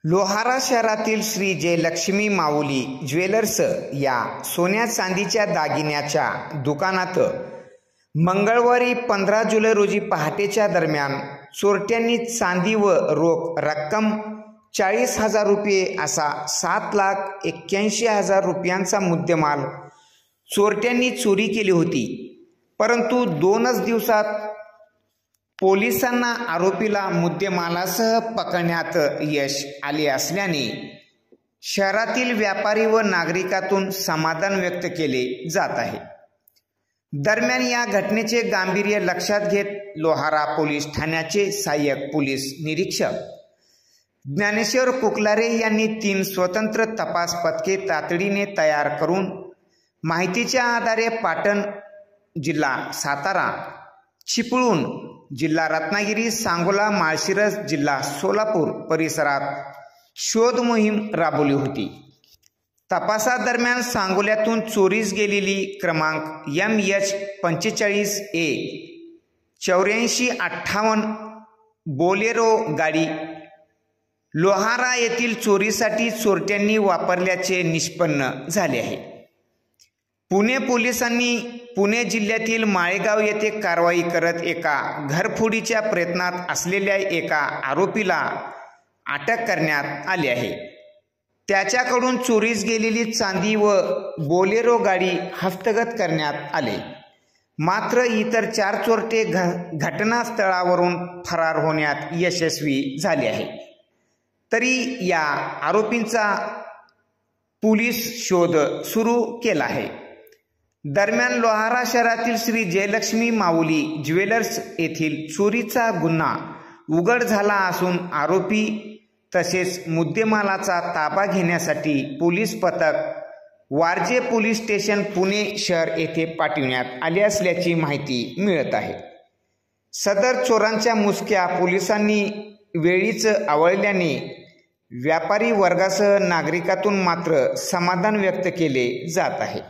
लोहारा शहरातील श्री जयलक्ष्मी माऊली ज्वेलर्स या सोन्या चांदीच्या दागिन्याच्या दुकानात मंगळवारी 15 जुलै रोजी पहाटेच्या दरम्यान चोरट्यांनी चांदी व रोख रक्कम 40,000 रुपये असा 7,81,000 रुपयांचा मुद्देमाल चोरट्यांनी चोरी केली होती। परंतु 2च दिवसात पोलिसांना आरोपीला मुद्देमालासह पकडण्यात यश आले असल्याने शहरातील व्यापारी व नागरिकातून समाधान व्यक्त केले जात आहे। दरम्यान या घटनेचे गांभीर्य लक्षात घेत लोहारा पोलीस ठाण्याचे सहाय्यक पोलीस निरीक्षक ज्ञानेश्वर कुकलारे यांनी 3 स्वतंत्र तपास पथके तातडीने तयार करून माहितीच्या आधारे पाटण जिल्हा सातारा, चिपळूण जिल्हा रत्नागिरी, सांगोला, माळशिरस जिल्हा सोलापूर परिसरात शोध मोहीम राबवली होती। तपासादरम्यान सांगोल्यातून चोरीस गेलेली क्रमांक MH45A 8458 बोलेरो गाडी लोहारा येथील चोरीसाठी चोरट्यांनी वापरल्याचे निष्पन्न झाले आहे। पुणे पोलिसांनी पुणे जिल्ह्यातील माळेगाव येथे कारवाई करत एका घरफोडीच्या प्रयत्नात असलेल्या एका आरोपीला अटक करण्यात आली आहे। त्याच्याकडून चोरीस गेलेली चांदी व बोलेरो गाडी हस्तगत करण्यात आले। मात्र इतर 4 चोरटे घटनास्थळावरून फरार होण्यात यशस्वी झाले आहे। तरी या आरोपींचा पोलीस शोध सुरू केला आहे। दरम्यान लोहारा शहरातील श्री जयलक्ष्मी माऊली ज्वेलर्स येथील चोरीचा गुन्हा उघड झाला असून आरोपी तसेच मुद्देमालाचा ताबा घेण्यासाठी पोलीस पथक वारजे पोलीस स्टेशन पुणे शहर येथे पाठविण्यात आले असल्याची माहिती मिळत आहे। सदर चोरांच्या मुसक्या पोलिसांनी वेळीच आवळल्याने व्यापारी वर्गासह नागरिकातून मात्र समाधान व्यक्त केले जात आहे।